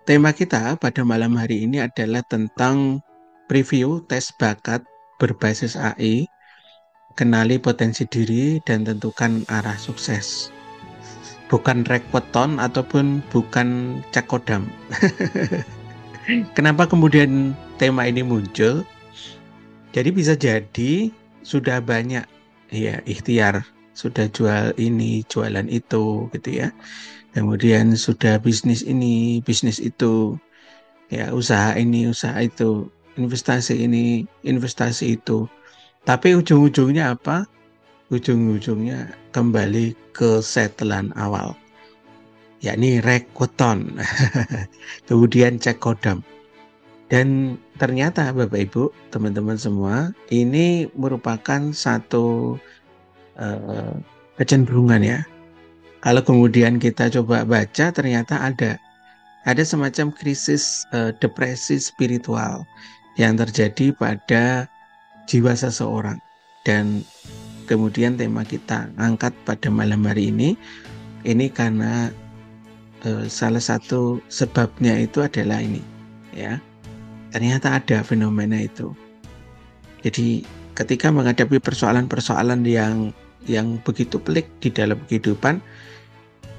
tema kita pada malam hari ini adalah tentang preview tes bakat berbasis AI, kenali potensi diri dan tentukan arah sukses. Bukan rekweton ataupun bukan cakodam. Kenapa kemudian tema ini muncul? Jadi bisa jadi sudah banyak ya ikhtiar, sudah jual ini, jualan itu gitu ya. Kemudian sudah bisnis ini, bisnis itu, ya usaha ini, usaha itu, investasi ini, investasi itu. Tapi ujung-ujungnya apa? Ujung-ujungnya kembali ke setelan awal, yakni rekruton, kemudian cek kodam. Dan ternyata Bapak Ibu, teman-teman semua, ini merupakan satu eh, kecenderungan ya. Kalau kemudian kita coba baca, ternyata ada semacam krisis depresi spiritual yang terjadi pada jiwa seseorang. Dan kemudian tema kita angkat pada malam hari ini karena salah satu sebabnya itu adalah ini, ya. Ternyata ada fenomena itu. Jadi ketika menghadapi persoalan-persoalan yang begitu pelik di dalam kehidupan,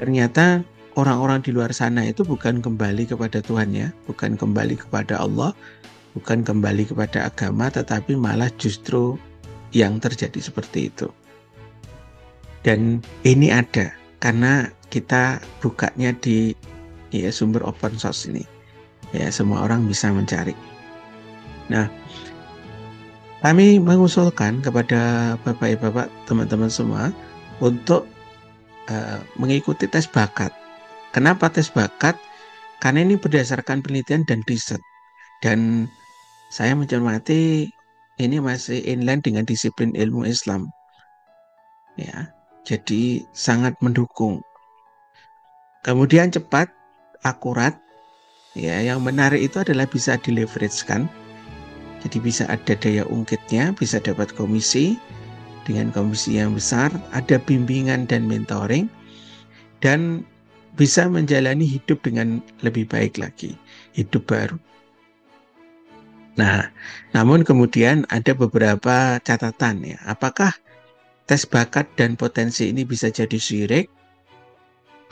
ternyata orang-orang di luar sana itu bukan kembali kepada Tuhan ya, bukan kembali kepada Allah, bukan kembali kepada agama, tetapi malah justru yang terjadi seperti itu. Dan ini ada karena kita bukanya di sumber open source ini. Ya, semua orang bisa mencari. Nah, kami mengusulkan kepada Bapak-Bapak, teman-teman semua untuk mengikuti tes bakat. Kenapa tes bakat? Karena ini berdasarkan penelitian dan riset. Dan saya mencermati ini masih inline dengan disiplin ilmu Islam. Ya, jadi sangat mendukung. Kemudian cepat, akurat. Ya, yang menarik itu adalah bisa di-leverage-kan. Jadi bisa ada daya ungkitnya, bisa dapat komisi dengan komisi yang besar, ada bimbingan dan mentoring, dan bisa menjalani hidup dengan lebih baik lagi, hidup baru. Nah, namun kemudian ada beberapa catatan ya. Apakah tes bakat dan potensi ini bisa jadi syirik?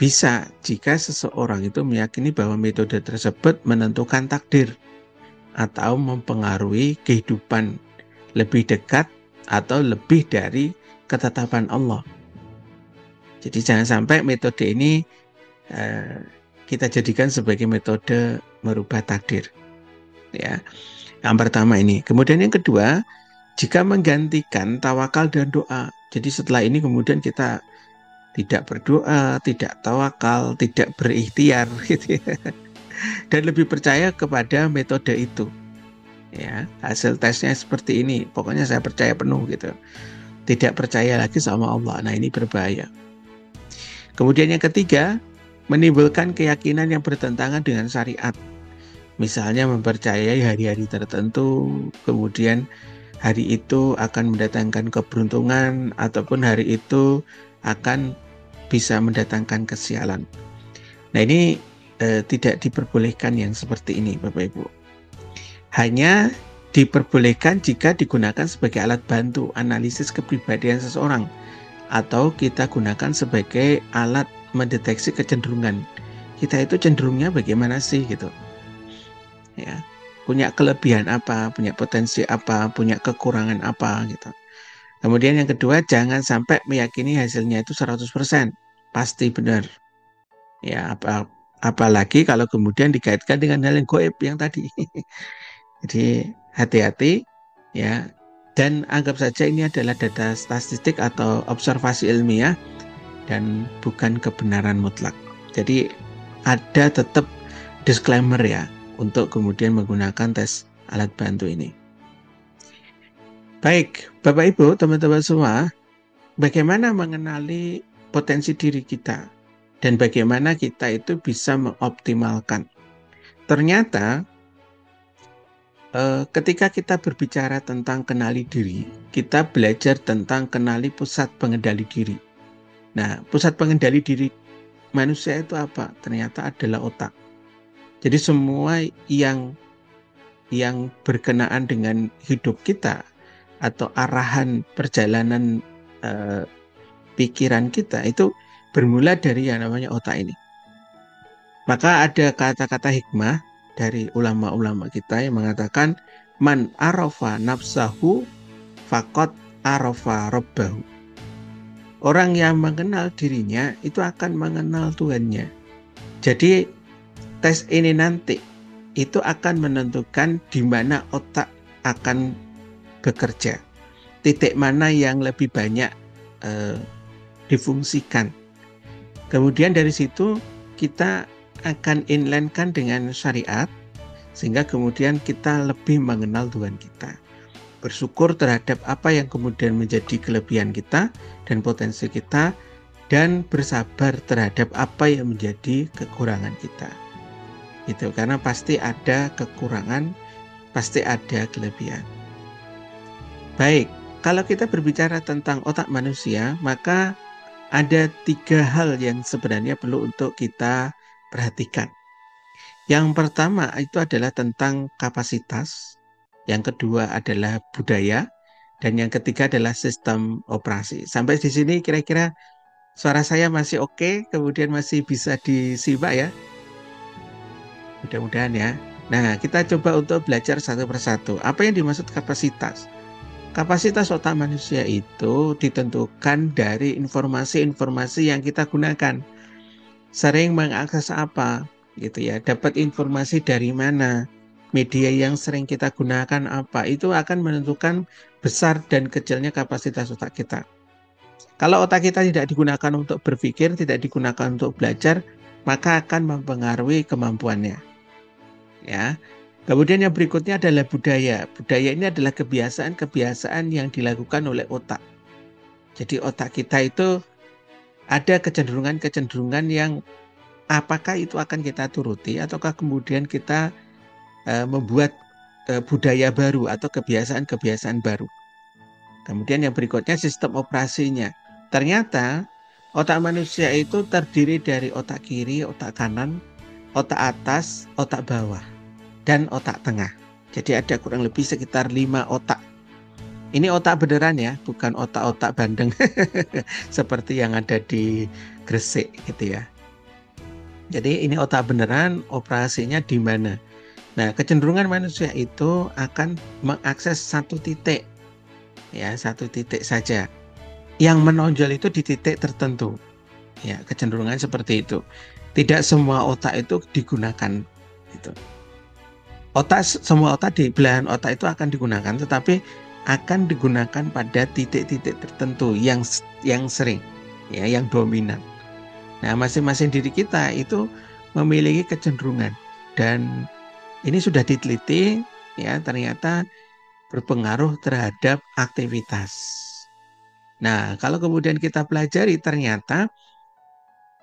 Bisa jika seseorang itu meyakini bahwa metode tersebut menentukan takdir atau mempengaruhi kehidupan lebih dekat atau lebih dari ketetapan Allah. Jadi jangan sampai metode ini kita jadikan sebagai metode merubah takdir. Ya, yang pertama ini. Kemudian yang kedua, jika menggantikan tawakal dan doa. Jadi setelah ini kemudian kita tidak berdoa, tidak tawakal, tidak berikhtiar gitu ya. Dan lebih percaya kepada metode itu. Ya, hasil tesnya seperti ini. Pokoknya saya percaya penuh gitu. Tidak percaya lagi sama Allah. Nah, ini berbahaya. Kemudian yang ketiga, menimbulkan keyakinan yang bertentangan dengan syariat. Misalnya mempercayai hari-hari tertentu, kemudian hari itu akan mendatangkan keberuntungan, ataupun hari itu akan bisa mendatangkan kesialan. Nah, ini tidak diperbolehkan yang seperti ini, Bapak Ibu. Hanya diperbolehkan jika digunakan sebagai alat bantu analisis kepribadian seseorang, atau kita gunakan sebagai alat mendeteksi kecenderungan. Kita itu cenderungnya bagaimana sih gitu. Ya, punya kelebihan apa, punya potensi apa, punya kekurangan apa gitu. Kemudian yang kedua, jangan sampai meyakini hasilnya itu 100% pasti benar. Ya, apalagi kalau kemudian dikaitkan dengan hal yang gaib yang tadi. Jadi hati-hati ya, dan anggap saja ini adalah data statistik atau observasi ilmiah dan bukan kebenaran mutlak. Jadi ada tetap disclaimer ya untuk kemudian menggunakan tes alat bantu ini. Baik, Bapak Ibu, teman-teman semua, bagaimana mengenali potensi diri kita dan bagaimana kita itu bisa mengoptimalkan. Ternyata ketika kita berbicara tentang kenali diri, kita belajar tentang kenali pusat pengendali diri. Nah, pusat pengendali diri manusia itu apa? Ternyata adalah otak. Jadi semua yang berkenaan dengan hidup kita atau arahan perjalanan pikiran kita itu bermula dari yang namanya otak ini. Maka ada kata-kata hikmah dari ulama-ulama kita yang mengatakan man arafa nafsahu faqad arafa rabbahu. Orang yang mengenal dirinya itu akan mengenal Tuhannya. Jadi tes ini nanti itu akan menentukan di mana otak akan bekerja. Titik mana yang lebih banyak difungsikan. Kemudian dari situ kita akan inline-kan dengan syariat sehingga kemudian kita lebih mengenal Tuhan kita. Bersyukur terhadap apa yang kemudian menjadi kelebihan kita dan potensi kita, dan bersabar terhadap apa yang menjadi kekurangan kita. Itu karena pasti ada kekurangan, pasti ada kelebihan. Baik, kalau kita berbicara tentang otak manusia, maka ada 3 hal yang sebenarnya perlu untuk kita perhatikan. Yang pertama itu adalah tentang kapasitas, yang kedua adalah budaya, dan yang ketiga adalah sistem operasi. Sampai di sini kira-kira suara saya masih oke, kemudian masih bisa disimak ya? Mudah-mudahan ya. Nah, kita coba untuk belajar satu persatu. Apa yang dimaksud kapasitas? Kapasitas otak manusia itu ditentukan dari informasi-informasi yang kita gunakan. Sering mengakses apa, gitu ya. Dapat informasi dari mana, media yang sering kita gunakan apa, itu akan menentukan besar dan kecilnya kapasitas otak kita. Kalau otak kita tidak digunakan untuk berpikir, tidak digunakan untuk belajar, maka akan mempengaruhi kemampuannya. Ya. Kemudian yang berikutnya adalah budaya. Budaya ini adalah kebiasaan-kebiasaan yang dilakukan oleh otak. Jadi otak kita itu ada kecenderungan-kecenderungan yang apakah itu akan kita turuti ataukah kemudian kita membuat budaya baru atau kebiasaan-kebiasaan baru. Kemudian yang berikutnya sistem operasinya. Ternyata otak manusia itu terdiri dari otak kiri, otak kanan, otak atas, otak bawah, dan otak tengah. Jadi ada kurang lebih sekitar 5 otak. Ini otak beneran ya, bukan otak-otak bandeng seperti yang ada di Gresik gitu ya. Jadi ini otak beneran, operasinya di mana? Nah, kecenderungan manusia itu akan mengakses satu titik, ya satu titik saja. Yang menonjol itu di titik tertentu, ya kecenderungan seperti itu. Tidak semua otak itu digunakan, gitu. Semua otak di belahan otak itu akan digunakan, tetapi akan digunakan pada titik-titik tertentu yang sering, ya, yang dominan. Nah, masing-masing diri kita itu memiliki kecenderungan, dan ini sudah diteliti, ya, ternyata berpengaruh terhadap aktivitas. Nah, kalau kemudian kita pelajari, ternyata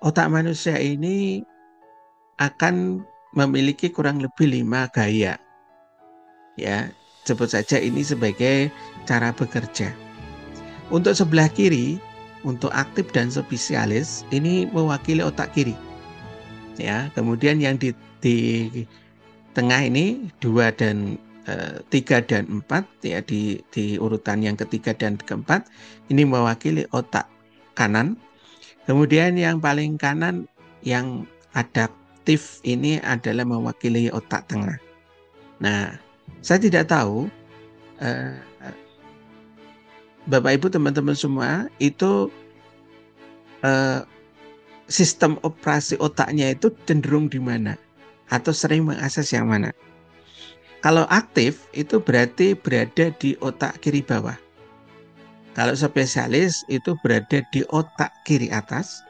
otak manusia ini akan memiliki kurang lebih 5 gaya. Ya, sebut saja ini sebagai cara bekerja. Untuk sebelah kiri, untuk aktif dan spesialis, ini mewakili otak kiri. Ya, kemudian yang di tengah ini 2 dan 3 dan 4, ya, di urutan yang ketiga dan keempat ini mewakili otak kanan. Kemudian yang paling kanan yang adaptif ini adalah mewakili otak tengah. Nah, saya tidak tahu Bapak Ibu teman-teman semua itu sistem operasi otaknya itu cenderung di mana atau sering mengakses yang mana. Kalau aktif itu berarti berada di otak kiri bawah. Kalau spesialis itu berada di otak kiri atas.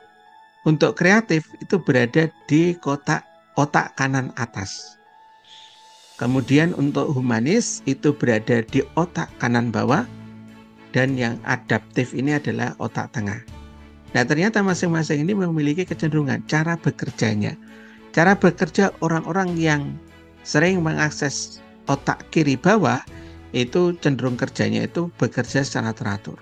Untuk kreatif itu berada di otak kanan atas. Kemudian untuk humanis itu berada di otak kanan bawah. Dan yang adaptif ini adalah otak tengah. Nah, ternyata masing-masing ini memiliki kecenderungan cara bekerjanya. Cara bekerja orang-orang yang sering mengakses otak kiri bawah itu cenderung kerjanya itu bekerja secara teratur.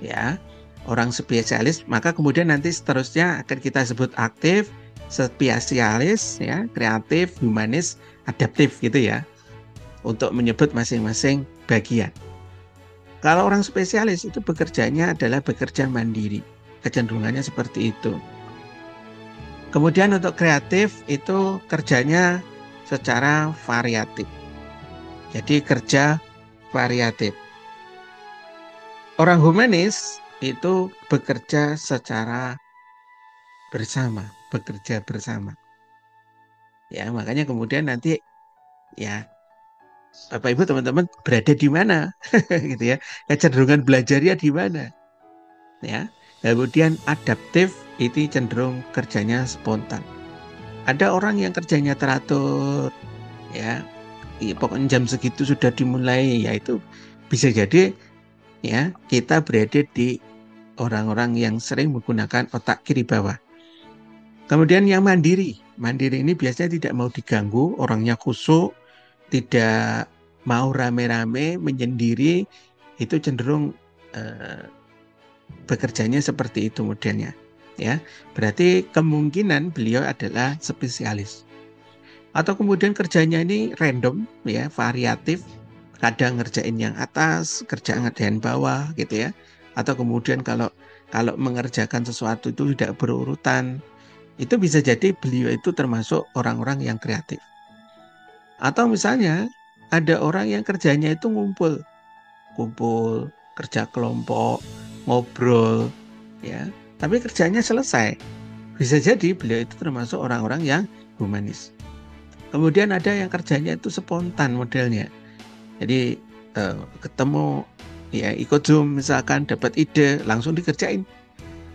Ya, orang spesialis, maka kemudian nanti seterusnya akan kita sebut aktif, spesialis, ya, kreatif, humanis, adaptif gitu ya, untuk menyebut masing-masing bagian. Kalau orang spesialis itu bekerjanya adalah bekerja mandiri, kecenderungannya seperti itu. Kemudian untuk kreatif itu kerjanya secara variatif. Jadi kerja variatif. Orang humanis itu bekerja secara bersama, bekerja bersama. Ya, makanya kemudian nanti ya Bapak Ibu teman-teman berada di mana gitu ya. Kecenderungan belajarnya di mana ya. Kemudian adaptif itu cenderung kerjanya spontan. Ada orang yang kerjanya teratur ya. Pokoknya jam segitu sudah dimulai, ya itu bisa jadi ya kita berada di orang-orang yang sering menggunakan otak kiri bawah. Kemudian yang mandiri. Mandiri ini biasanya tidak mau diganggu, orangnya khusyuk, tidak mau rame-rame, menyendiri, itu cenderung bekerjanya seperti itu modelnya. Ya, berarti kemungkinan beliau adalah spesialis. Atau kemudian kerjanya ini random, ya, variatif, kadang ngerjain yang atas, kerja ngerjain bawah, gitu ya. Atau kemudian kalau mengerjakan sesuatu itu tidak berurutan, itu bisa jadi beliau itu termasuk orang-orang yang kreatif. Atau misalnya ada orang yang kerjanya itu kumpul, kerja kelompok, ngobrol, ya. Tapi kerjanya selesai. Bisa jadi beliau itu termasuk orang-orang yang humanis. Kemudian ada yang kerjanya itu spontan modelnya. Jadi ketemu, ya ikut Zoom misalkan, dapat ide, langsung dikerjain.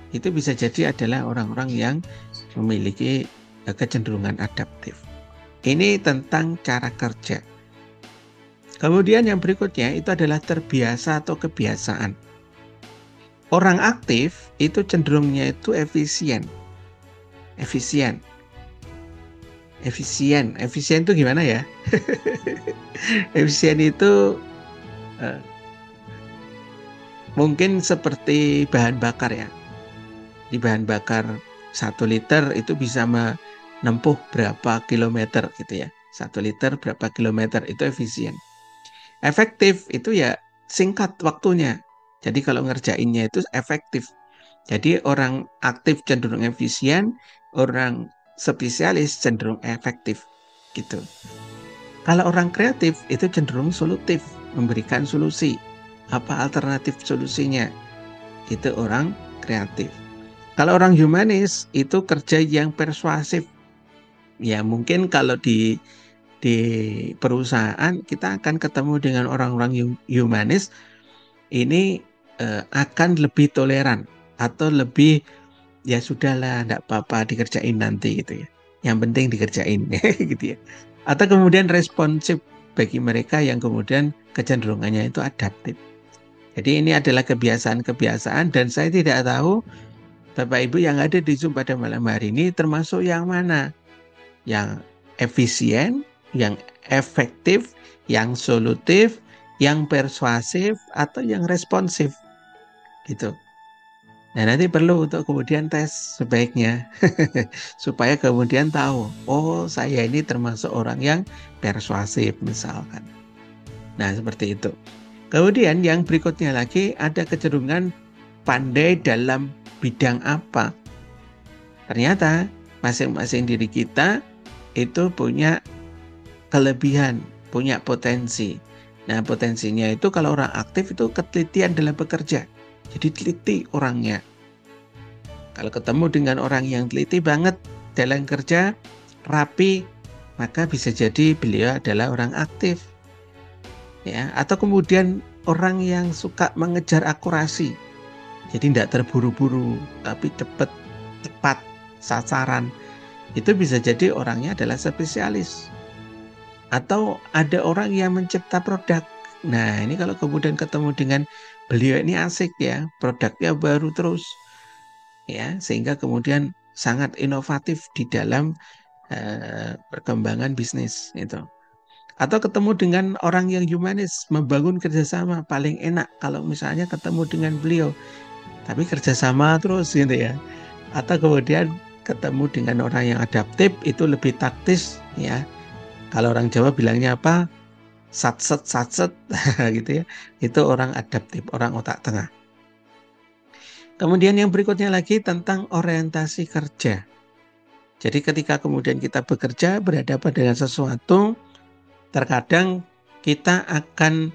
Itu bisa jadi adalah orang-orang yang memiliki kecenderungan adaptif. Ini tentang cara kerja. Kemudian yang berikutnya itu adalah terbiasa atau kebiasaan. Orang aktif itu cenderungnya itu efisien. Efisien itu gimana ya? Efisien itu mungkin seperti bahan bakar ya. Di bahan bakar 1 liter itu bisa menempuh berapa kilometer gitu ya. 1 liter berapa kilometer, itu efisien. Efektif itu ya singkat waktunya. Jadi kalau ngerjainnya itu efektif. Jadi orang aktif cenderung efisien, orang spesialis cenderung efektif gitu. Kalau orang kreatif itu cenderung solutif, memberikan solusi. Apa alternatif solusinya? Itu orang kreatif. Kalau orang humanis itu kerja yang persuasif. Ya mungkin kalau di perusahaan kita akan ketemu dengan orang-orang humanis ini akan lebih toleran atau lebih ya sudahlah, enggak apa-apa, dikerjain nanti gitu ya. Yang penting dikerjain gitu ya. Atau kemudian responsif bagi mereka yang kemudian kecenderungannya itu adaptif. Jadi ini adalah kebiasaan-kebiasaan dan saya tidak tahu Bapak Ibu yang ada di Zoom pada malam hari ini termasuk yang mana? Yang efisien, yang efektif, yang solutif, yang persuasif, atau yang responsif gitu. Nah nanti perlu untuk kemudian tes sebaiknya supaya kemudian tahu, oh saya ini termasuk orang yang persuasif misalkan. Nah seperti itu. Kemudian yang berikutnya lagi ada kecenderungan pandai dalam bidang apa. Ternyata masing-masing diri kita itu punya kelebihan, punya potensi. Nah potensinya itu kalau orang aktif itu ketelitian dalam bekerja. Jadi teliti orangnya. Kalau ketemu dengan orang yang teliti banget dalam kerja, rapi, maka bisa jadi beliau adalah orang aktif. Ya, atau kemudian orang yang suka mengejar akurasi. Jadi tidak terburu-buru, tapi tepat sasaran. Itu bisa jadi orangnya adalah spesialis. Atau ada orang yang mencipta produk. Nah, ini kalau kemudian ketemu dengan beliau ini asik ya, produknya baru terus. Ya, sehingga kemudian sangat inovatif di dalam perkembangan bisnis itu. Atau ketemu dengan orang yang humanis, membangun kerjasama, paling enak kalau misalnya ketemu dengan beliau. Tapi kerjasama terus gitu ya. Atau kemudian ketemu dengan orang yang adaptif itu lebih taktis ya. Kalau orang Jawa bilangnya apa? Satset satset gitu ya. Itu orang adaptif, orang otak tengah. Kemudian yang berikutnya lagi tentang orientasi kerja. Jadi ketika kemudian kita bekerja berhadapan dengan sesuatu, terkadang kita akan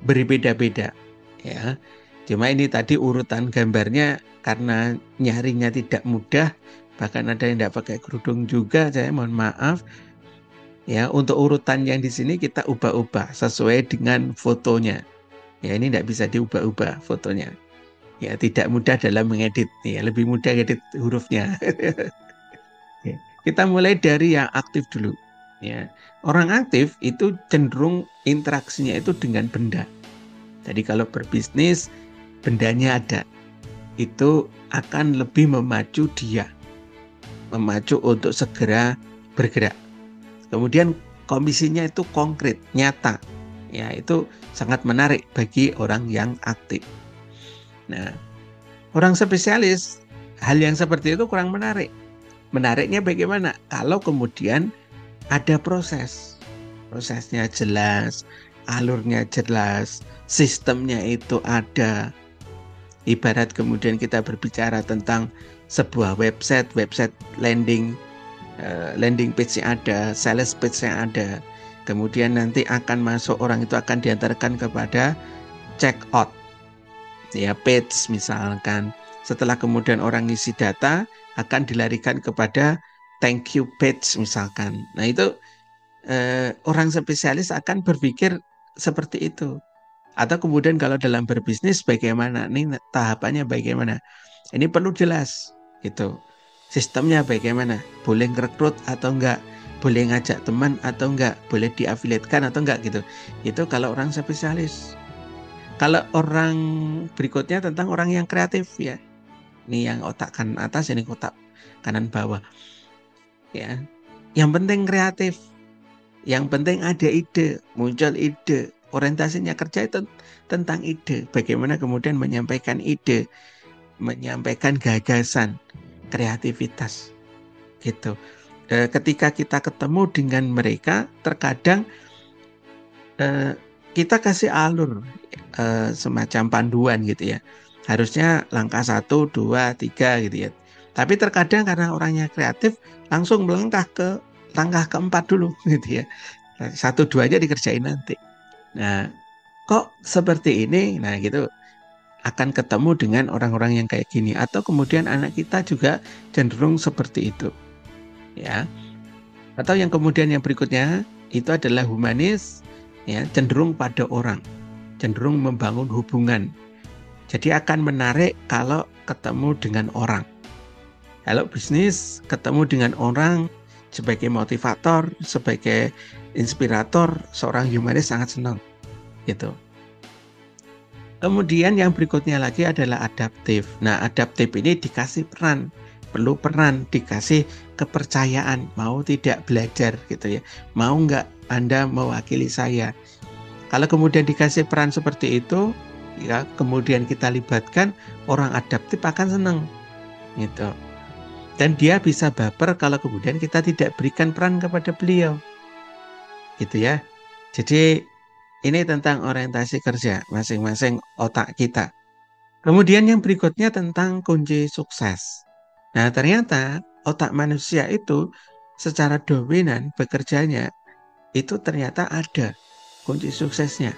berbeda-beda ya. Cuma ini tadi urutan gambarnya karena nyarinya tidak mudah, bahkan ada yang tidak pakai kerudung juga, saya mohon maaf. Ya, untuk urutan yang di sini kita ubah-ubah sesuai dengan fotonya. Ya, ini tidak bisa diubah-ubah fotonya. Ya, tidak mudah dalam mengedit. Ya, lebih mudah edit hurufnya. Ya, kita mulai dari yang aktif dulu. Ya, orang aktif itu cenderung interaksinya itu dengan benda. Jadi kalau berbisnis, bendanya ada. Itu akan lebih memacu dia. Memacu untuk segera bergerak. Kemudian komisinya itu konkret, nyata. Ya, itu sangat menarik bagi orang yang aktif. Nah, orang spesialis, hal yang seperti itu kurang menarik. Menariknya bagaimana? Kalau kemudian ada proses. Prosesnya jelas, alurnya jelas, sistemnya itu ada. Ibarat kemudian kita berbicara tentang sebuah website landing page-nya ada, sales page-nya ada. Kemudian nanti akan masuk, orang itu akan diantarkan kepada check out ya page misalkan. Setelah kemudian orang ngisi data akan dilarikan kepada thank you page misalkan. Nah itu orang spesialis akan berpikir seperti itu. Atau kemudian kalau dalam berbisnis bagaimana? Ini tahapannya bagaimana? Ini perlu jelas gitu. Sistemnya bagaimana? Boleh ngerekrut atau enggak? Boleh ngajak teman atau enggak? Boleh diafiliatkan atau enggak gitu. Itu kalau orang spesialis. Kalau orang berikutnya tentang orang yang kreatif ya. Ini yang otak kanan atas, ini otak kanan bawah. Ya. Yang penting kreatif. Yang penting ada ide, muncul ide. Orientasinya kerja itu tentang ide. Bagaimana kemudian menyampaikan ide, menyampaikan gagasan, kreativitas gitu. Ketika kita ketemu dengan mereka, terkadang kita kasih alur semacam panduan gitu ya. Harusnya langkah 1, 2, 3 gitu ya. Tapi terkadang karena orangnya kreatif, langsung melangkah ke langkah keempat dulu gitu ya. 1, 2 aja dikerjain nanti. Nah, kok seperti ini? Nah gitu. Akan ketemu dengan orang-orang yang kayak gini, atau kemudian anak kita juga cenderung seperti itu ya. Atau yang kemudian yang berikutnya itu adalah humanis ya, cenderung pada orang, cenderung membangun hubungan. Jadi akan menarik kalau ketemu dengan orang. Kalau bisnis ketemu dengan orang sebagai motivator, sebagai inspirator, seorang humanis sangat senang gitu. Kemudian yang berikutnya lagi adalah adaptif. Nah, adaptif ini dikasih peran, perlu peran, dikasih kepercayaan, mau tidak belajar gitu ya. Mau nggak Anda mewakili saya? Kalau kemudian dikasih peran seperti itu, ya kemudian kita libatkan, orang adaptif akan senang gitu. Dan dia bisa baper kalau kemudian kita tidak berikan peran kepada beliau. Gitu ya. Jadi ini tentang orientasi kerja masing-masing otak kita. Kemudian yang berikutnya tentang kunci sukses. Nah, ternyata otak manusia itu secara dominan bekerjanya itu ternyata ada kunci suksesnya.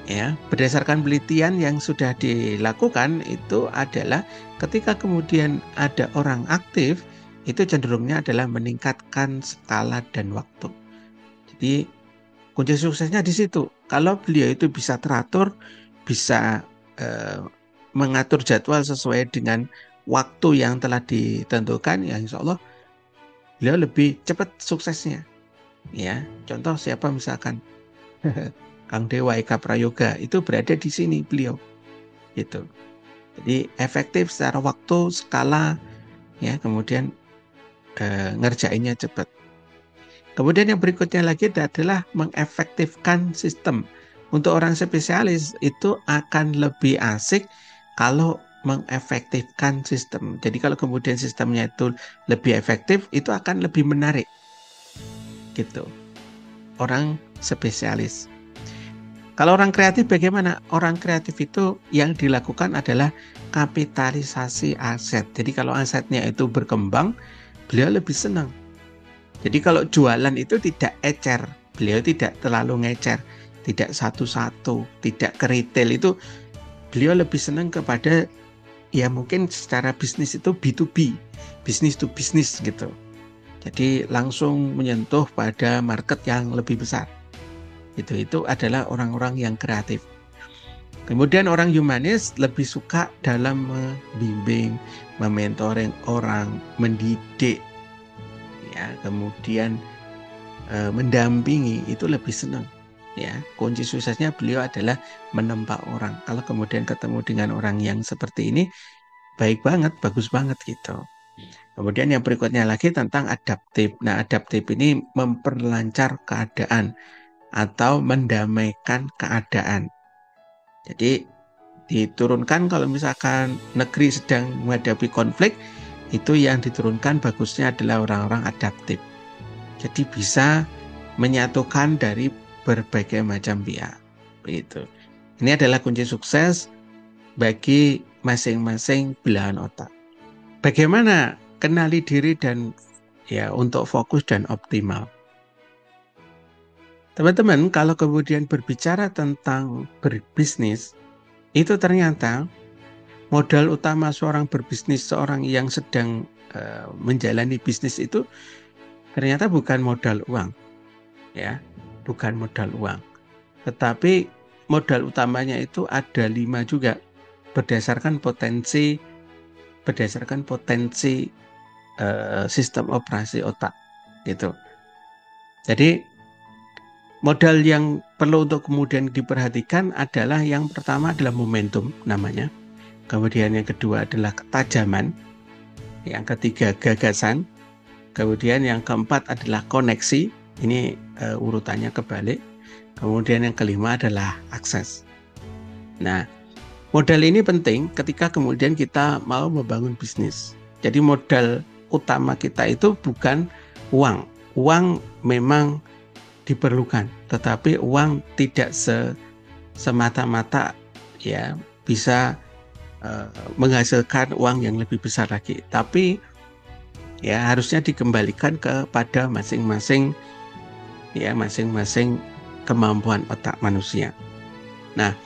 Ya, berdasarkan penelitian yang sudah dilakukan itu adalah ketika kemudian ada orang aktif, itu cenderungnya adalah meningkatkan skala dan waktu. Jadi kunci suksesnya di situ. Kalau beliau itu bisa teratur, bisa mengatur jadwal sesuai dengan waktu yang telah ditentukan, ya insya Allah beliau lebih cepat suksesnya. Ya, contoh siapa misalkan Kang Dewa Eka Prayoga itu berada di sini beliau, gitu. Jadi efektif secara waktu, skala, ya kemudian ngerjainnya cepat. Kemudian yang berikutnya lagi adalah mengefektifkan sistem. Untuk orang spesialis itu akan lebih asik kalau mengefektifkan sistem. Jadi kalau kemudian sistemnya itu lebih efektif, itu akan lebih menarik gitu orang spesialis. Kalau orang kreatif bagaimana? Orang kreatif itu yang dilakukan adalah kapitalisasi aset. Jadi kalau asetnya itu berkembang, beliau lebih senang. Jadi kalau jualan itu tidak ecer, beliau tidak terlalu ngecer, tidak satu-satu, tidak ke retail itu, beliau lebih senang kepada ya mungkin secara bisnis itu B2B, bisnis to bisnis gitu. Jadi langsung menyentuh pada market yang lebih besar. Itu adalah orang-orang yang kreatif. Kemudian orang humanis lebih suka dalam membimbing, mementoring orang, mendidik, ya, kemudian mendampingi, itu lebih senang. Ya, kunci suksesnya beliau adalah menempa orang. Kalau kemudian ketemu dengan orang yang seperti ini, baik banget, bagus banget gitu. Kemudian yang berikutnya lagi tentang adaptif. Nah, adaptif ini memperlancar keadaan atau mendamaikan keadaan. Jadi diturunkan kalau misalkan negeri sedang menghadapi konflik, itu yang diturunkan bagusnya adalah orang-orang adaptif. Jadi bisa menyatukan dari berbagai macam pihak. Begitu. Ini adalah kunci sukses bagi masing-masing belahan otak. Bagaimana kenali diri dan ya untuk fokus dan optimal. Teman-teman, kalau kemudian berbicara tentang berbisnis, itu ternyata modal utama seorang berbisnis, seorang yang sedang menjalani bisnis itu ternyata bukan modal uang, ya, bukan modal uang. Tetapi modal utamanya itu ada 5 juga, berdasarkan potensi sistem operasi otak, gitu. Jadi modal yang perlu untuk kemudian diperhatikan adalah yang pertama adalah momentum namanya. Kemudian yang kedua adalah ketajaman. Yang ketiga gagasan. Kemudian yang keempat adalah koneksi. Ini urutannya kebalik. Kemudian yang kelima adalah akses. Nah, modal ini penting ketika kemudian kita mau membangun bisnis. Jadi modal utama kita itu bukan uang. Uang memang diperlukan, tetapi uang tidak semata-mata ya bisa menghasilkan uang yang lebih besar lagi. Tapi ya harusnya dikembalikan kepada masing-masing kemampuan otak manusia. Nah,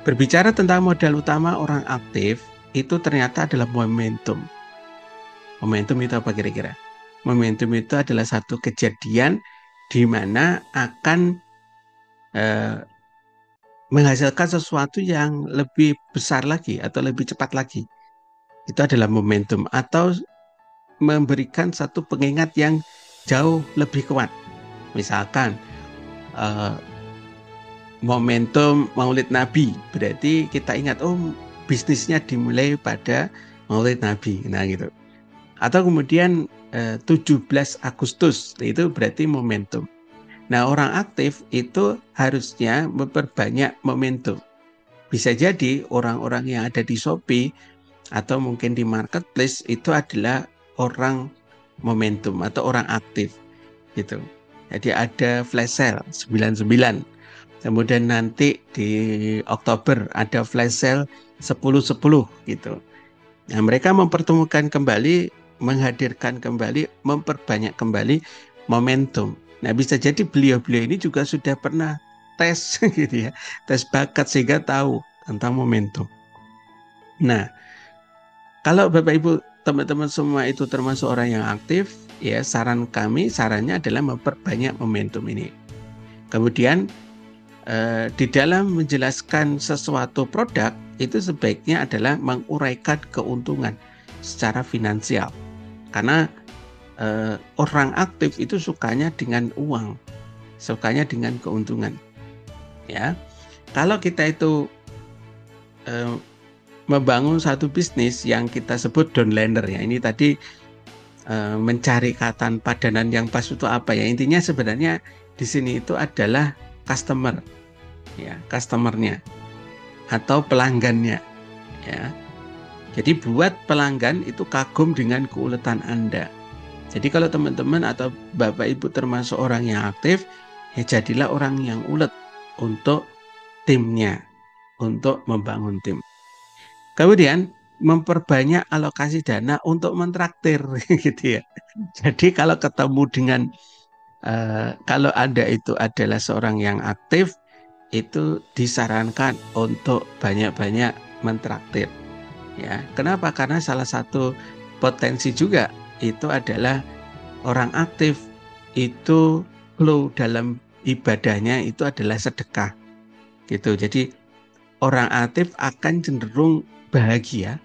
berbicara tentang modal utama orang aktif itu ternyata adalah momentum. Momentum itu apa kira-kira? Momentum itu adalah satu kejadian di mana akan menghasilkan sesuatu yang lebih besar lagi atau lebih cepat lagi. Itu adalah momentum atau memberikan satu pengingat yang jauh lebih kuat. Misalkan momentum Maulid Nabi, berarti kita ingat bisnisnya dimulai pada Maulid Nabi, nah gitu. Atau kemudian 17 Agustus, itu berarti momentum. Nah, orang aktif itu harusnya memperbanyak momentum. Bisa jadi orang-orang yang ada di Shopee atau mungkin di marketplace itu adalah orang momentum atau orang aktif gitu. Jadi ada flash sale 99. Kemudian nanti di Oktober ada flash sale 10-10 gitu. Nah, mereka mempertemukan kembali, menghadirkan kembali, memperbanyak kembali momentum. Nah, bisa jadi beliau-beliau ini juga sudah pernah tes gitu ya, tes bakat sehingga tahu tentang momentum. Nah, kalau Bapak Ibu teman-teman semua itu termasuk orang yang aktif, ya sarannya adalah memperbanyak momentum ini. Kemudian di dalam menjelaskan sesuatu produk itu sebaiknya adalah menguraikan keuntungan secara finansial. Karena orang aktif itu sukanya dengan uang, sukanya dengan keuntungan. Ya, kalau kita itu membangun satu bisnis yang kita sebut downliner ya, ini tadi mencari kata padanan yang pas itu apa ya? Intinya sebenarnya di sini itu adalah customernya atau pelanggannya, ya. Jadi buat pelanggan itu kagum dengan keuletan Anda. Jadi kalau teman-teman atau Bapak Ibu termasuk orang yang aktif, ya jadilah orang yang ulet untuk timnya, untuk membangun tim. Kemudian memperbanyak alokasi dana untuk mentraktir gitu ya. Jadi kalau ketemu dengan kalau Anda itu adalah seorang yang aktif, itu disarankan untuk banyak-banyak mentraktir. Ya, kenapa? Karena salah satu potensi juga itu adalah orang aktif itu flow dalam ibadahnya itu adalah sedekah. Gitu. Jadi orang aktif akan cenderung bahagia,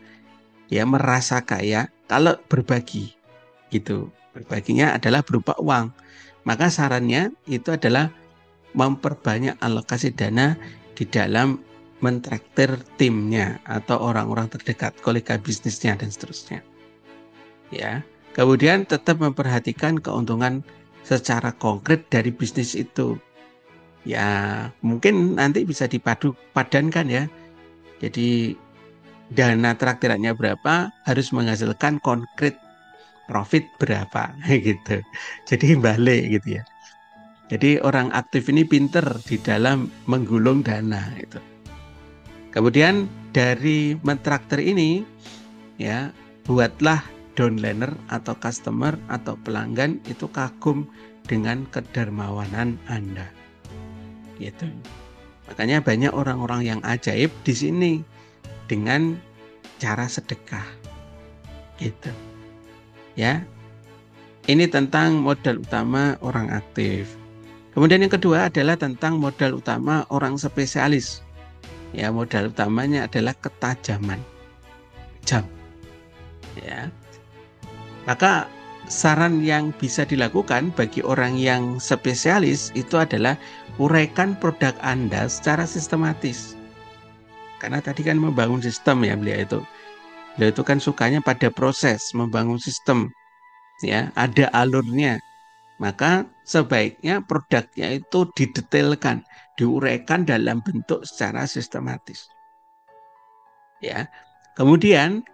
ya merasa kaya kalau berbagi. Gitu. Berbaginya adalah berupa uang. Maka sarannya itu adalah memperbanyak alokasi dana di dalam mentraktir timnya atau orang-orang terdekat, kolega bisnisnya dan seterusnya. Ya. Kemudian tetap memperhatikan keuntungan secara konkret dari bisnis itu. Ya, mungkin nanti bisa dipadu padankan ya. Jadi dana traktirannya berapa harus menghasilkan konkret profit berapa gitu. Jadi balik gitu ya. Jadi orang aktif ini pinter di dalam menggulung dana itu. Kemudian dari mentraktir ini ya buatlah downliner atau customer atau pelanggan itu kagum dengan kedermawanan Anda. Gitu. Makanya banyak orang-orang yang ajaib di sini dengan cara sedekah. Gitu. Ya. Ini tentang modal utama orang aktif. Kemudian yang kedua adalah tentang modal utama orang spesialis. Ya, modal utamanya adalah ketajaman. Jam. Ya. Maka saran yang bisa dilakukan bagi orang yang spesialis itu adalah uraikan produk Anda secara sistematis. Karena tadi kan membangun sistem ya beliau itu. Beliau itu kan sukanya pada proses membangun sistem. Ya, ada alurnya. Maka sebaiknya produknya itu didetailkan, diuraikan dalam bentuk secara sistematis. Ya. Kemudian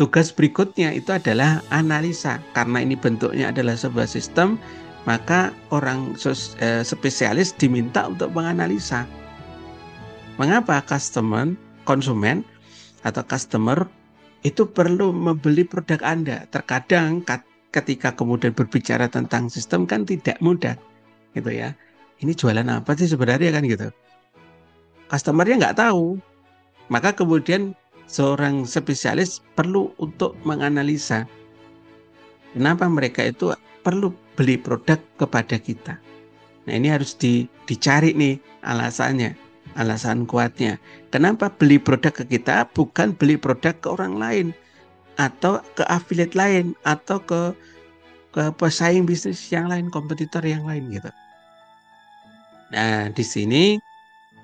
tugas berikutnya itu adalah analisa. Karena ini bentuknya adalah sebuah sistem, maka orang spesialis diminta untuk menganalisa. Mengapa konsumen atau customer itu perlu membeli produk Anda? Terkadang ketika kemudian berbicara tentang sistem kan tidak mudah, gitu ya. Ini jualan apa sih sebenarnya kan gitu. Customernya nggak tahu, maka kemudian seorang spesialis perlu untuk menganalisa kenapa mereka itu perlu beli produk kepada kita. Nah ini harus dicari nih alasannya, alasan kuatnya. Kenapa beli produk ke kita bukan beli produk ke orang lain atau ke affiliate lain atau ke pesaing bisnis yang lain, kompetitor yang lain gitu. Nah, di sini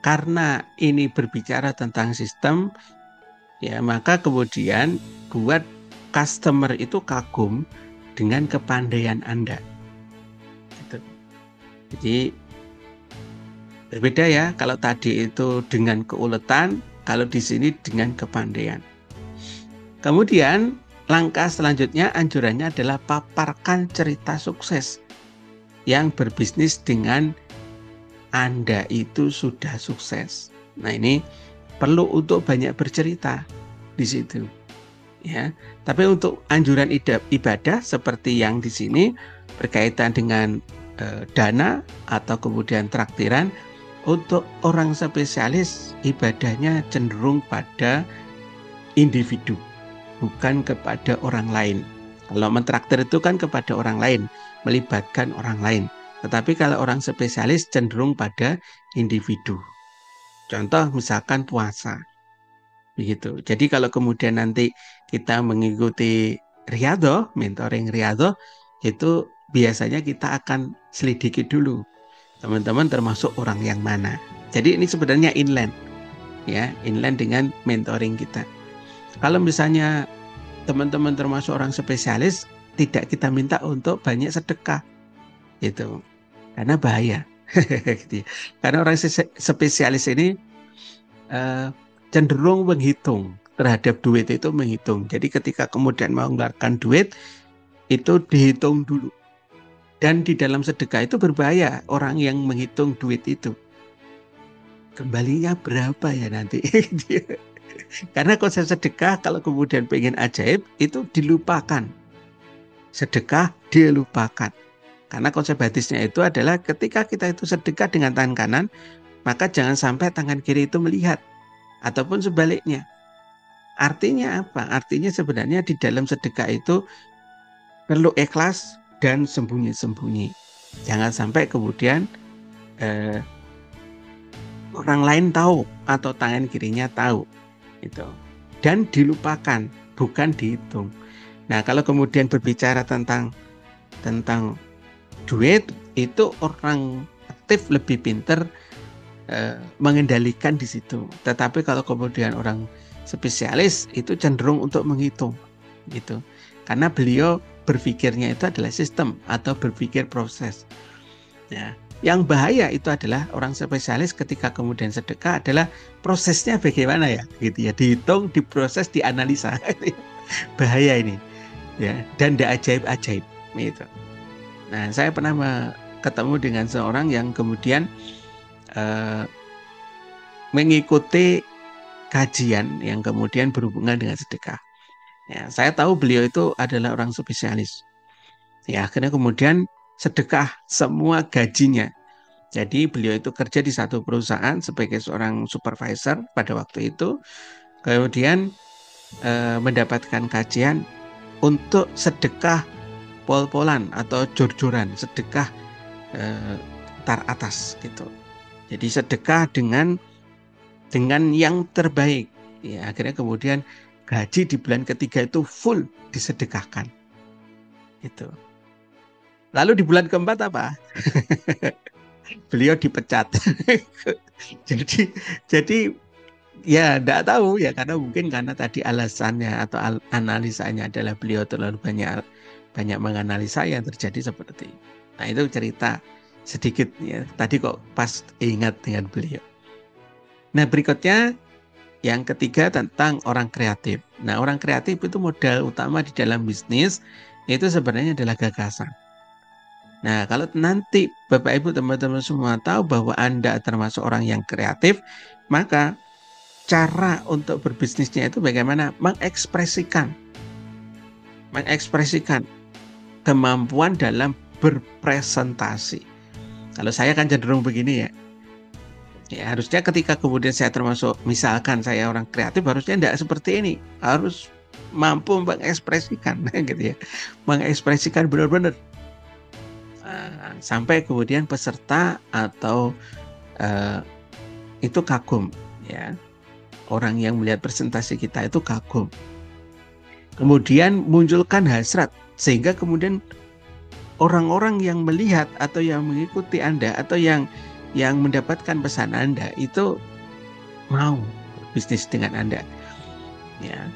karena ini berbicara tentang sistem, ya maka kemudian buat customer itu kagum dengan kepandaian Anda. Gitu. Jadi berbeda ya, kalau tadi itu dengan keuletan, kalau di sini dengan kepandaian. Kemudian langkah selanjutnya anjurannya adalah paparkan cerita sukses yang berbisnis dengan Anda itu sudah sukses. Nah ini perlu untuk banyak bercerita di situ. Ya, tapi untuk anjuran ibadah seperti yang di sini berkaitan dengan dana atau kemudian traktiran, untuk orang spesialis ibadahnya cenderung pada individu, bukan kepada orang lain. Kalau mentraktir itu kan kepada orang lain, melibatkan orang lain. Tetapi kalau orang spesialis cenderung pada individu. Contoh misalkan puasa. Begitu. Jadi kalau kemudian nanti kita mengikuti Riyadhah, mentoring Riyadhah, itu biasanya kita akan selidiki dulu. Teman-teman termasuk orang yang mana. Jadi ini sebenarnya inland. Ya, inland dengan mentoring kita. Kalau misalnya teman-teman termasuk orang spesialis, tidak kita minta untuk banyak sedekah. Gitu. Karena bahaya. Karena orang spesialis ini cenderung menghitung. terhadap duit itu menghitung. Jadi ketika kemudian mau mengeluarkan duit, itu dihitung dulu. Dan di dalam sedekah itu berbahaya orang yang menghitung duit itu. Kembalinya berapa ya nanti? Karena konsep sedekah kalau kemudian pengen ajaib itu dilupakan. Sedekah dilupakan. Karena konsep hadisnya itu adalah ketika kita itu sedekah dengan tangan kanan, maka jangan sampai tangan kiri itu melihat. Ataupun sebaliknya. Artinya apa? Artinya sebenarnya di dalam sedekah itu perlu ikhlas dan sembunyi-sembunyi. Jangan sampai kemudian orang lain tahu atau tangan kirinya tahu. Itu. Dan dilupakan, bukan dihitung. Nah, kalau kemudian berbicara tentang duit, itu orang aktif lebih pinter mengendalikan di situ. Tetapi kalau kemudian orang spesialis itu cenderung untuk menghitung, gitu. Karena beliau berpikirnya itu adalah sistem atau berpikir proses. Ya. Yang bahaya itu adalah orang spesialis ketika kemudian sedekah adalah prosesnya bagaimana ya, gitu ya, dihitung, diproses, dianalisa. Bahaya ini, ya, dan tidak ajaib-ajaib, gitu. Nah, saya pernah ketemu dengan seorang yang kemudian mengikuti kajian yang kemudian berhubungan dengan sedekah. Ya, saya tahu beliau itu adalah orang spesialis. Ya, akhirnya kemudian sedekah semua gajinya. Jadi beliau itu kerja di satu perusahaan sebagai seorang supervisor pada waktu itu. Kemudian mendapatkan kajian untuk sedekah pol-polan atau jor-joran, sedekah tar atas gitu. Jadi sedekah dengan yang terbaik. Ya, akhirnya kemudian gaji di bulan ketiga itu full disedekahkan. Itu. Lalu di bulan keempat apa? Beliau dipecat. jadi ya tidak tahu ya, karena mungkin karena tadi alasannya atau analisanya adalah beliau terlalu banyak menganalisa yang terjadi seperti itu. Nah, itu cerita sedikit ya. Tadi kok pas ingat dengan beliau. Nah, berikutnya yang ketiga tentang orang kreatif. Nah, orang kreatif itu modal utama di dalam bisnis itu sebenarnya adalah gagasan. Nah, kalau nanti Bapak Ibu teman-teman semua tahu bahwa Anda termasuk orang yang kreatif, maka cara untuk berbisnisnya itu bagaimana mengekspresikan kemampuan dalam berpresentasi. Kalau saya kan cenderung begini ya. Ya, harusnya ketika kemudian saya termasuk, misalkan saya orang kreatif, harusnya tidak seperti ini. Harus mampu mengekspresikan, gitu ya. Mengekspresikan benar-benar. Sampai kemudian peserta atau itu kagum, ya. Orang yang melihat presentasi kita itu kagum. Kemudian munculkan hasrat, sehingga kemudian orang-orang yang melihat atau yang mengikuti Anda atau yang mendapatkan pesan Anda itu mau berbisnis dengan Anda. Ya,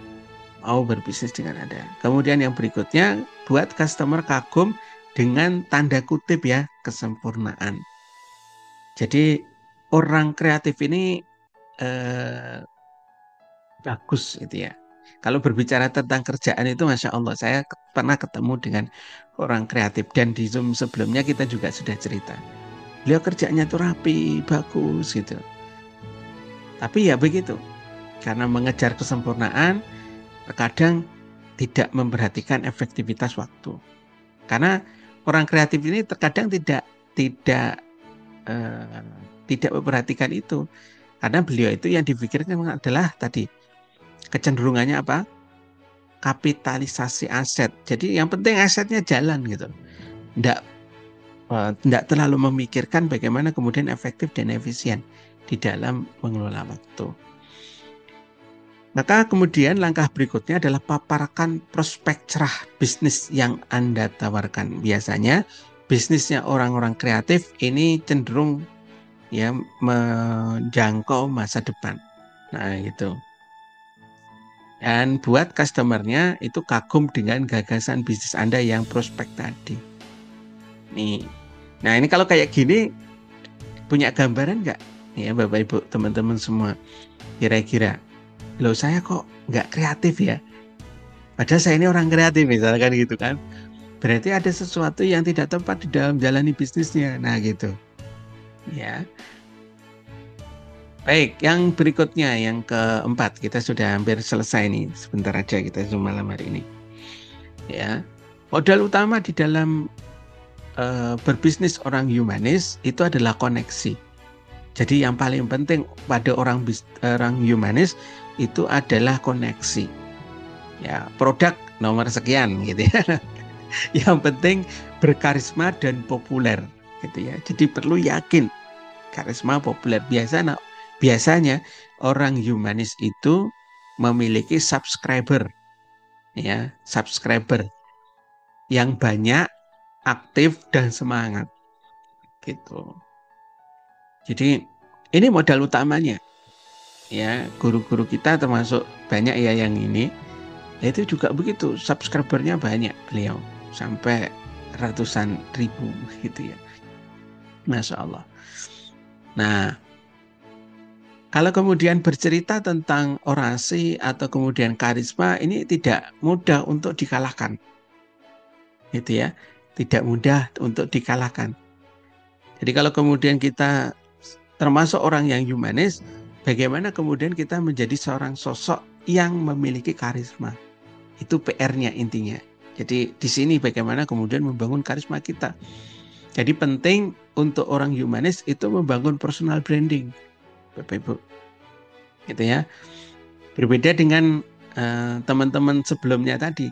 mau berbisnis dengan Anda. Kemudian yang berikutnya, buat customer kagum dengan tanda kutip ya, kesempurnaan. Jadi orang kreatif ini bagus gitu ya. Kalau berbicara tentang kerjaan itu, Masya Allah, saya pernah ketemu dengan orang kreatif. Dan di Zoom sebelumnya kita juga sudah cerita. Beliau kerjanya tuh rapi, bagus gitu. Tapi ya begitu. Karena mengejar kesempurnaan, terkadang tidak memperhatikan efektivitas waktu. Karena orang kreatif ini terkadang tidak memperhatikan itu. Karena beliau itu yang dipikirkan adalah tadi kecenderungannya apa? Kapitalisasi aset. Jadi yang penting asetnya jalan gitu. Tidak terlalu memikirkan bagaimana kemudian efektif dan efisien di dalam mengelola waktu. Maka kemudian langkah berikutnya adalah paparkan prospek cerah bisnis yang Anda tawarkan. Biasanya bisnisnya orang-orang kreatif ini cenderung ya menjangkau masa depan. Nah, gitu. Dan buat customernya itu kagum dengan gagasan bisnis Anda yang prospek tadi. Nih. Nah, ini kalau kayak gini punya gambaran nggak? Ya, Bapak Ibu, teman-teman semua. Kira-kira loh saya kok nggak kreatif ya? Padahal saya ini orang kreatif misalkan gitu kan. Berarti ada sesuatu yang tidak tepat di dalam jalani bisnisnya. Nah gitu. Ya. Baik, yang berikutnya, yang keempat, kita sudah hampir selesai nih. Sebentar aja kita zoom malam hari ini. Ya, modal utama di dalam berbisnis orang humanis itu adalah koneksi. Jadi yang paling penting pada orang humanis itu adalah koneksi. Ya, produk nomor sekian gitu ya. Yang penting berkarisma dan populer gitu ya. Jadi perlu yakin karisma populer. Biasanya orang humanis itu memiliki subscriber yang banyak, aktif dan semangat gitu. Jadi ini modal utamanya ya. Guru-guru kita termasuk banyak ya yang ini. Itu juga begitu, subscribernya banyak beliau sampai ratusan ribu gitu ya. Masya Allah. Nah, kalau kemudian bercerita tentang orasi atau kemudian karisma, ini tidak mudah untuk dikalahkan. Gitu ya. Tidak mudah untuk dikalahkan. Jadi kalau kemudian kita termasuk orang yang humanis, bagaimana kemudian kita menjadi seorang sosok yang memiliki karisma? Itu PR-nya intinya. Jadi di sini bagaimana kemudian membangun karisma kita. Jadi penting untuk orang humanis itu membangun personal branding, Bapak Ibu. Gitu ya. Berbeda dengan teman-teman sebelumnya tadi.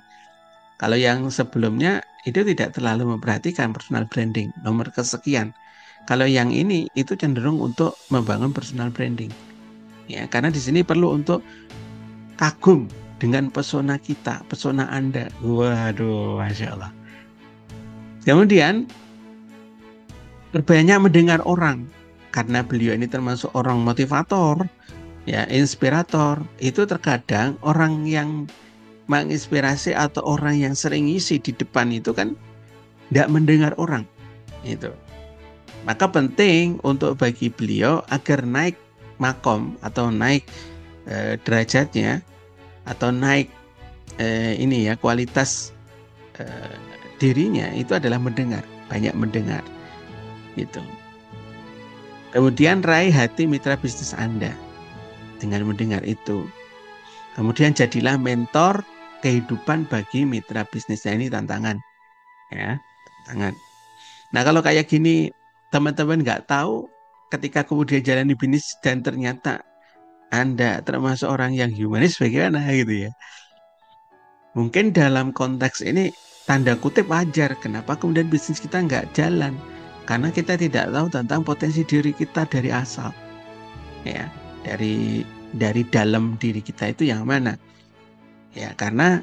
Kalau yang sebelumnya itu tidak terlalu memperhatikan personal branding, nomor kesekian. Kalau yang ini itu cenderung untuk membangun personal branding. Ya, karena di sini perlu untuk kagum dengan pesona kita, pesona Anda. Waduh, Masya Allah. Kemudian berbanyak mendengar orang, karena beliau ini termasuk orang motivator, ya, inspirator. Itu terkadang orang yang menginspirasi atau orang yang sering ngisi di depan itu kan tidak mendengar orang. Itu. Maka penting untuk bagi beliau agar naik makom atau naik derajatnya atau naik ini ya kualitas dirinya itu adalah mendengar, banyak mendengar gitu. Kemudian raih hati mitra bisnis Anda dengan mendengar itu. Kemudian jadilah mentor kehidupan bagi mitra bisnisnya. Ini tantangan ya, tantangan. Nah kalau kayak gini teman-teman nggak tahu ketika kemudian jalani bisnis dan ternyata Anda termasuk orang yang humanis bagaimana gitu ya. Mungkin dalam konteks ini tanda kutip wajar kenapa kemudian bisnis kita nggak jalan. Karena kita tidak tahu tentang potensi diri kita dari asal. Ya, dari dalam diri kita itu yang mana. Ya, karena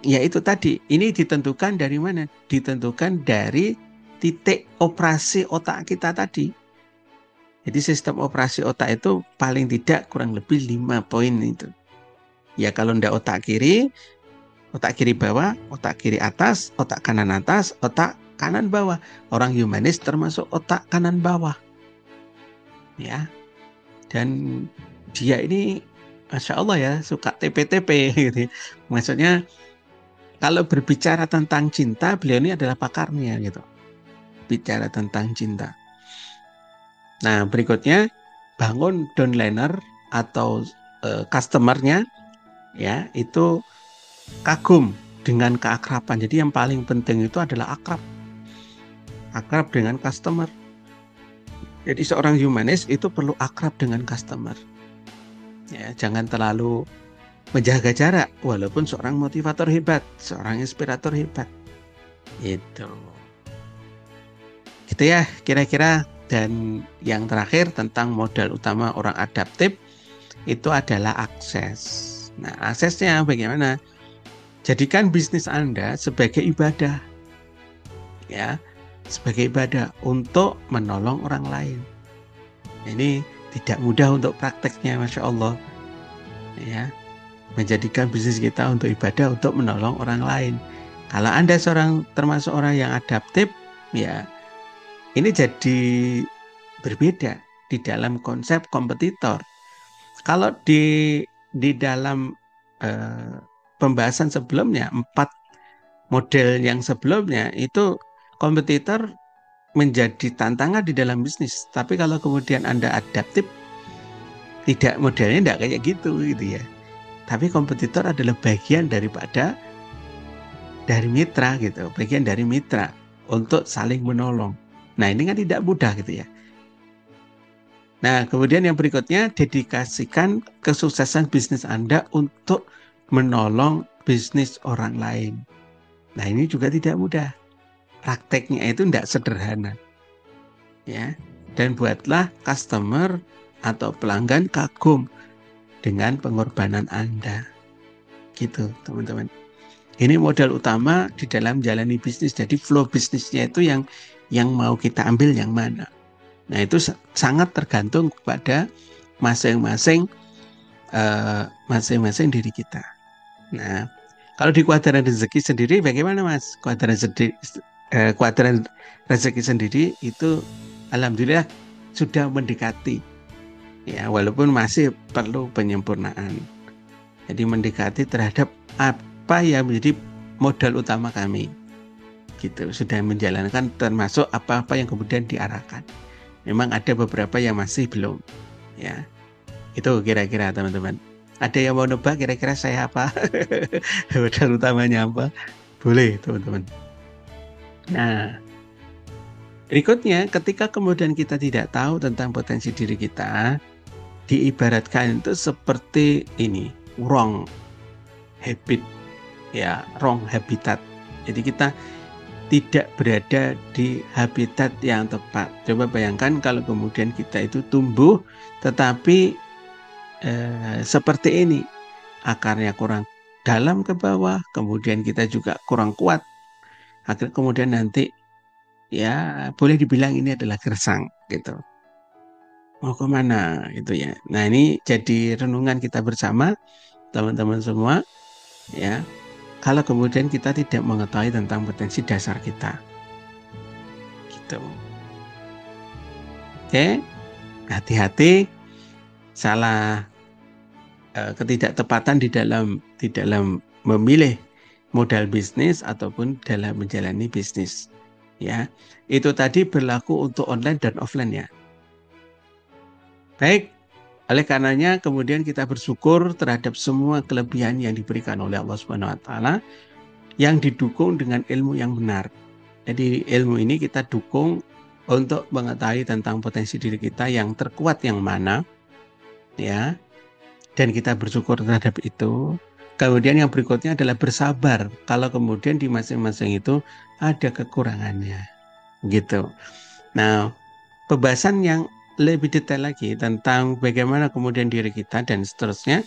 ya itu tadi, ini ditentukan dari mana? Ditentukan dari titik operasi otak kita tadi. Jadi sistem operasi otak itu paling tidak kurang lebih 5 poin itu. Ya kalau ndak otak kiri bawah, otak kiri atas, otak kanan bawah. Orang humanis termasuk otak kanan bawah. Ya. Dan dia ini Masya Allah ya, suka TP-TP gitu. Maksudnya kalau berbicara tentang cinta, beliau ini adalah pakarnya gitu. Bicara tentang cinta. Nah, berikutnya bangun downliner atau customernya ya, itu kagum dengan keakraban. Jadi yang paling penting itu adalah akrab dengan customer. Jadi seorang humanis itu perlu akrab dengan customer. Ya, jangan terlalu menjaga jarak walaupun seorang motivator hebat, seorang inspirator hebat. Itu. Gitu ya, kira-kira. Dan yang terakhir tentang modal utama orang adaptif itu adalah akses. Nah, aksesnya bagaimana? Jadikan bisnis Anda sebagai ibadah. Ya, sebagai ibadah untuk menolong orang lain. Ini tidak mudah untuk prakteknya, Masya Allah. Ya, menjadikan bisnis kita untuk ibadah, untuk menolong orang lain. Kalau Anda termasuk orang yang adaptif, ya ini jadi berbeda di dalam konsep kompetitor. Kalau di di dalam pembahasan sebelumnya, 4 model yang sebelumnya itu kompetitor menjadi tantangan di dalam bisnis. Tapi kalau kemudian Anda adaptif, tidak, modelnya tidak kayak gitu ya. Tapi kompetitor adalah bagian dari mitra gitu, bagian dari mitra untuk saling menolong. Nah, ini kan tidak mudah gitu ya. Nah, kemudian yang berikutnya, dedikasikan kesuksesan bisnis Anda untuk menolong bisnis orang lain. Nah, ini juga tidak mudah. Prakteknya itu tidak sederhana. Ya. Dan buatlah customer atau pelanggan kagum dengan pengorbanan Anda. Gitu, teman-teman. Ini modal utama di dalam jalani bisnis. Jadi flow bisnisnya itu yang mau kita ambil yang mana. Nah, itu sangat tergantung kepada masing-masing diri kita. Nah, kalau di kuadran rezeki sendiri bagaimana, Mas? Kuadran rezeki sendiri itu alhamdulillah sudah mendekati. Ya, walaupun masih perlu penyempurnaan. Jadi mendekati terhadap apa yang menjadi modal utama kami. Gitu, sudah menjalankan termasuk apa-apa yang kemudian diarahkan. Memang ada beberapa yang masih belum, ya. Itu kira-kira, teman-teman. Ada yang mau nebak kira-kira saya apa? Modal utamanya apa? Boleh, teman-teman. Nah, berikutnya, ketika kemudian kita tidak tahu tentang potensi diri kita, diibaratkan itu seperti ini, wrong habit, ya, wrong habitat. Jadi kita tidak berada di habitat yang tepat. Coba bayangkan kalau kemudian kita itu tumbuh tetapi seperti ini, akarnya kurang dalam ke bawah, kemudian kita juga kurang kuat. Akhirnya kemudian nanti ya boleh dibilang ini adalah gersang gitu. Mau kemana gitu ya. Nah, ini jadi renungan kita bersama teman-teman semua ya. Kalau kemudian kita tidak mengetahui tentang potensi dasar kita. Gitu. Oke, hati-hati salah ketidaktepatan di dalam memilih modal bisnis ataupun dalam menjalani bisnis. Ya, itu tadi berlaku untuk online dan offline ya. Baik, oleh karenanya kemudian kita bersyukur terhadap semua kelebihan yang diberikan oleh Allah Subhanahu wa taala yang didukung dengan ilmu yang benar. Jadi ilmu ini kita dukung untuk mengetahui tentang potensi diri kita yang terkuat yang mana, ya, dan kita bersyukur terhadap itu. Kemudian yang berikutnya adalah bersabar kalau kemudian di masing-masing itu ada kekurangannya, gitu. Nah, pembahasan yang lebih detail lagi tentang bagaimana kemudian diri kita dan seterusnya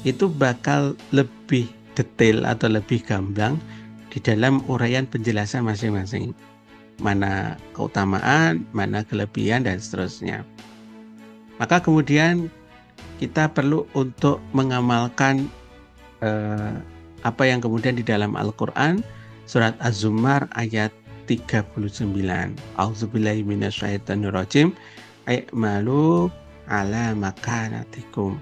itu bakal lebih detail atau lebih gamblang di dalam uraian penjelasan masing-masing. Mana keutamaan, mana kelebihan, dan seterusnya. Maka kemudian kita perlu untuk mengamalkan apa yang kemudian di dalam Al-Quran, surat Az-Zumar ayat 39. A'udzubillahi minasyaitonirrajim. I'malu ala makanatikum.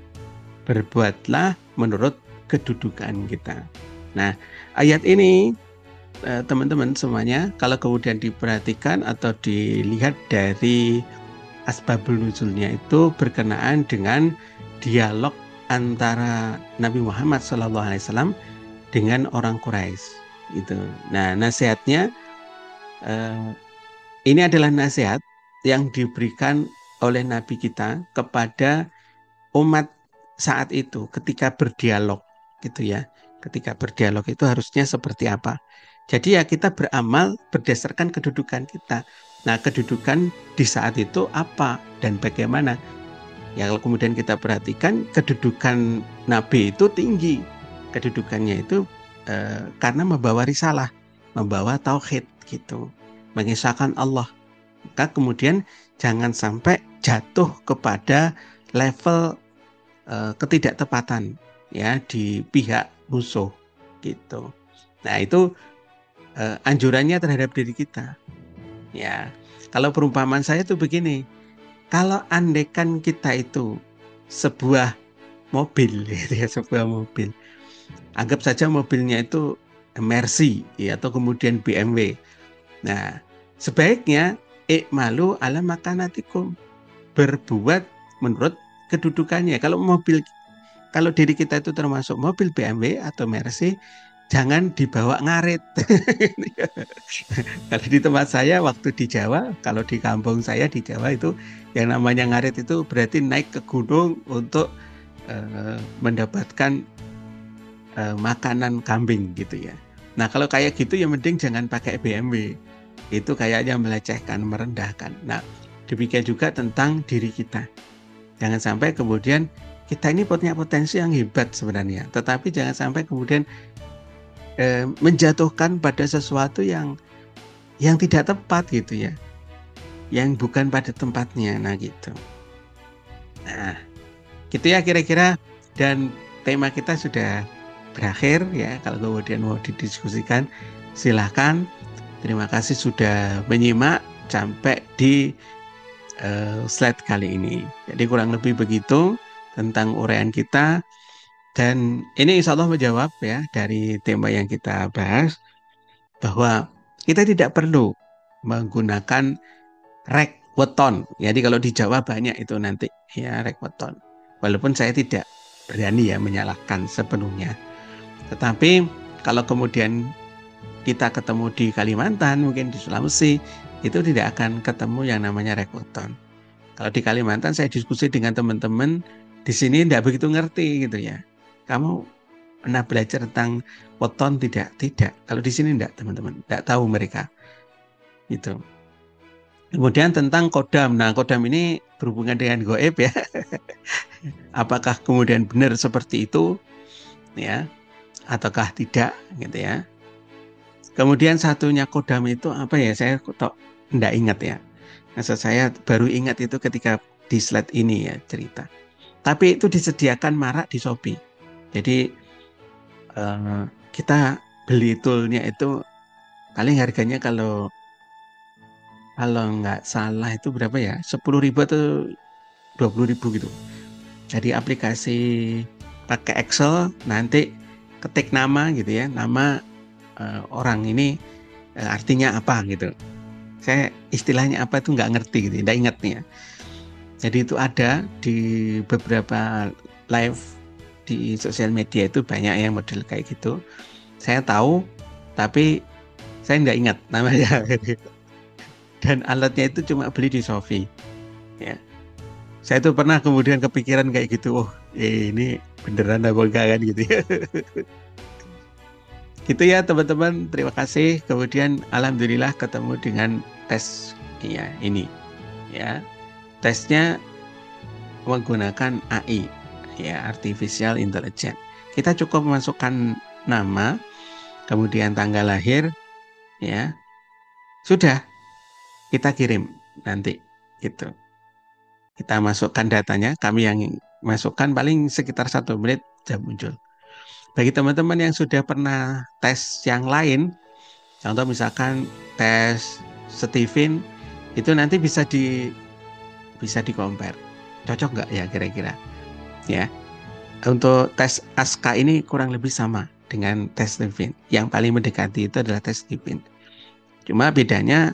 Berbuatlah menurut kedudukan kita. Nah, ayat ini teman-teman semuanya, kalau kemudian diperhatikan atau dilihat dari asbabul nuzulnya itu berkenaan dengan dialog antara Nabi Muhammad SAW dengan orang Quraisy. Gitu. Nah, nasihatnya ini adalah nasihat yang diberikan oleh Nabi kita kepada umat saat itu ketika berdialog, gitu ya. Ketika berdialog itu harusnya seperti apa? Jadi ya kita beramal berdasarkan kedudukan kita. Nah, kedudukan di saat itu apa dan bagaimana? Ya, kalau kemudian kita perhatikan kedudukan Nabi itu tinggi. Kedudukannya itu karena membawa risalah, membawa tauhid gitu, mengisahkan Allah. Maka kemudian jangan sampai jatuh kepada level ketidaktepatan ya di pihak musuh gitu. Nah, itu anjurannya terhadap diri kita. Ya, kalau perumpamaan saya tuh begini, kalau andaikan kita itu sebuah mobil gitu ya, sebuah mobil. Anggap saja mobilnya itu Mercy ya, atau kemudian BMW. Nah, sebaiknya malu ala makanatikum, berbuat menurut kedudukannya. Kalau diri kita itu termasuk mobil BMW atau Mercy, jangan dibawa ngarit. Kalau di tempat saya waktu di Jawa, kalau di kampung saya di Jawa itu yang namanya ngarit itu berarti naik ke gunung untuk mendapatkan makanan kambing gitu ya. Nah kalau kayak gitu ya mending jangan pakai BMW. Itu kayaknya melecehkan, merendahkan. Nah demikian juga tentang diri kita. Jangan sampai kemudian kita ini punya potensi yang hebat sebenarnya, tetapi jangan sampai kemudian menjatuhkan pada sesuatu yang tidak tepat gitu ya, yang bukan pada tempatnya. Nah gitu. Nah gitu ya kira-kira, dan tema kita sudah berakhir ya. Kalau kemudian mau didiskusikan silahkan. Terima kasih sudah menyimak sampai di slide kali ini. Jadi kurang lebih begitu tentang uraian kita, dan ini insya Allah menjawab ya dari tema yang kita bahas, bahwa kita tidak perlu menggunakan rek weton. Jadi kalau di Jawa banyak itu nanti ya rek weton. Walaupun saya tidak berani ya menyalahkan sepenuhnya. Tetapi kalau kemudian kita ketemu di Kalimantan, mungkin di Sulawesi, itu tidak akan ketemu yang namanya rek weton. Kalau di Kalimantan saya diskusi dengan teman-teman, di sini tidak begitu ngerti gitu ya. Kamu pernah belajar tentang weton tidak? Tidak. Kalau di sini tidak, teman-teman. Tidak tahu mereka. Gitu. Kemudian tentang kodam. Nah, kodam ini berhubungan dengan goib ya. Apakah kemudian benar seperti itu? Ya, ataukah tidak gitu ya. Kemudian satunya kodam itu apa ya? Saya kok tidak ingat ya. Masa saya baru ingat itu ketika di slide ini ya cerita. Tapi itu disediakan marak di Shopee. Jadi kita beli toolnya itu paling harganya kalau nggak salah itu berapa ya? 10.000 atau 20.000 gitu. Jadi aplikasi pakai Excel, nanti ketik nama gitu ya, nama orang ini artinya apa gitu. Saya istilahnya apa itu nggak ngerti gitu, nggak ingat nih ya. Jadi itu ada di beberapa live di sosial media, itu banyak yang model kayak gitu. Saya tahu, tapi saya nggak ingat namanya. Dan alatnya itu cuma beli di Shopee. Ya. Saya tuh pernah kemudian kepikiran kayak gitu, oh ini beneran apa enggak kan gitu ya. Gitu ya teman-teman, terima kasih. Kemudian alhamdulillah ketemu dengan tes ya ini ya. Tesnya menggunakan AI ya, artificial intelligence. Kita cukup memasukkan nama, kemudian tanggal lahir ya. Sudah kita kirim nanti gitu. Kita masukkan datanya, kami yang masukkan paling sekitar 1 menit sudah muncul. Bagi teman-teman yang sudah pernah tes yang lain, contoh misalkan tes Stephen, itu nanti bisa di compare. Cocok nggak ya kira-kira? Ya. Untuk tes ASKA ini kurang lebih sama dengan tes Stephen. Yang paling mendekati itu adalah tes Stephen. Cuma bedanya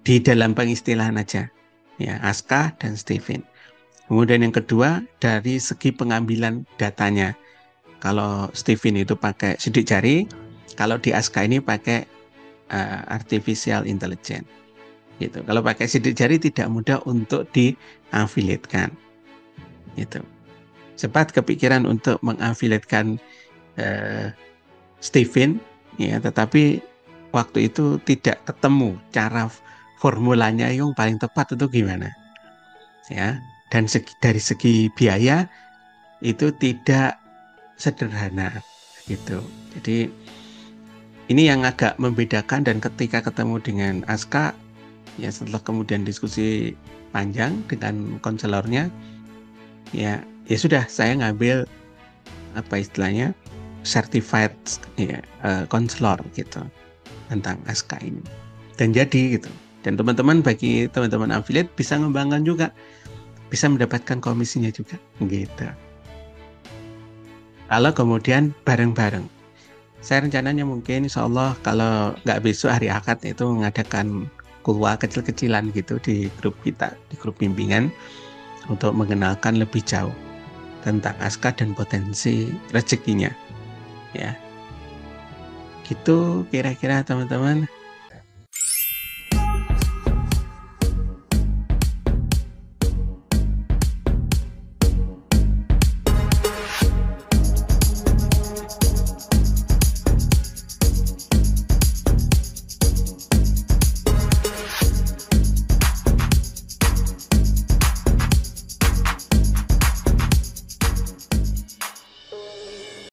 di dalam pengistilahan aja. Ya, ASKA dan Stephen. Kemudian yang kedua, dari segi pengambilan datanya. Kalau Stephen itu pakai sidik jari, kalau di ASKA ini pakai artificial intelligence. Gitu. Kalau pakai sidik jari tidak mudah untuk diafiliatkan. Gitu. Sempat kepikiran untuk mengafiliatkan Stephen, ya, tetapi waktu itu tidak ketemu cara formulanya yang paling tepat itu gimana. Ya, dan dari segi biaya itu tidak sederhana gitu. Jadi ini yang agak membedakan, dan ketika ketemu dengan ASKA ya, setelah kemudian diskusi panjang dengan konselornya, ya sudah, saya ngambil apa istilahnya certified ya, konselor gitu tentang ASKA ini, dan jadi gitu. Dan teman-teman, bagi teman-teman affiliate bisa ngembangkan juga, bisa mendapatkan komisinya juga gitu. Kalau kemudian bareng-bareng, saya rencananya mungkin insya Allah kalau nggak besok hari Akad itu mengadakan kulwa kecil-kecilan gitu di grup kita, di grup bimbingan untuk mengenalkan lebih jauh tentang ASKA dan potensi rezekinya ya. Gitu kira-kira teman-teman.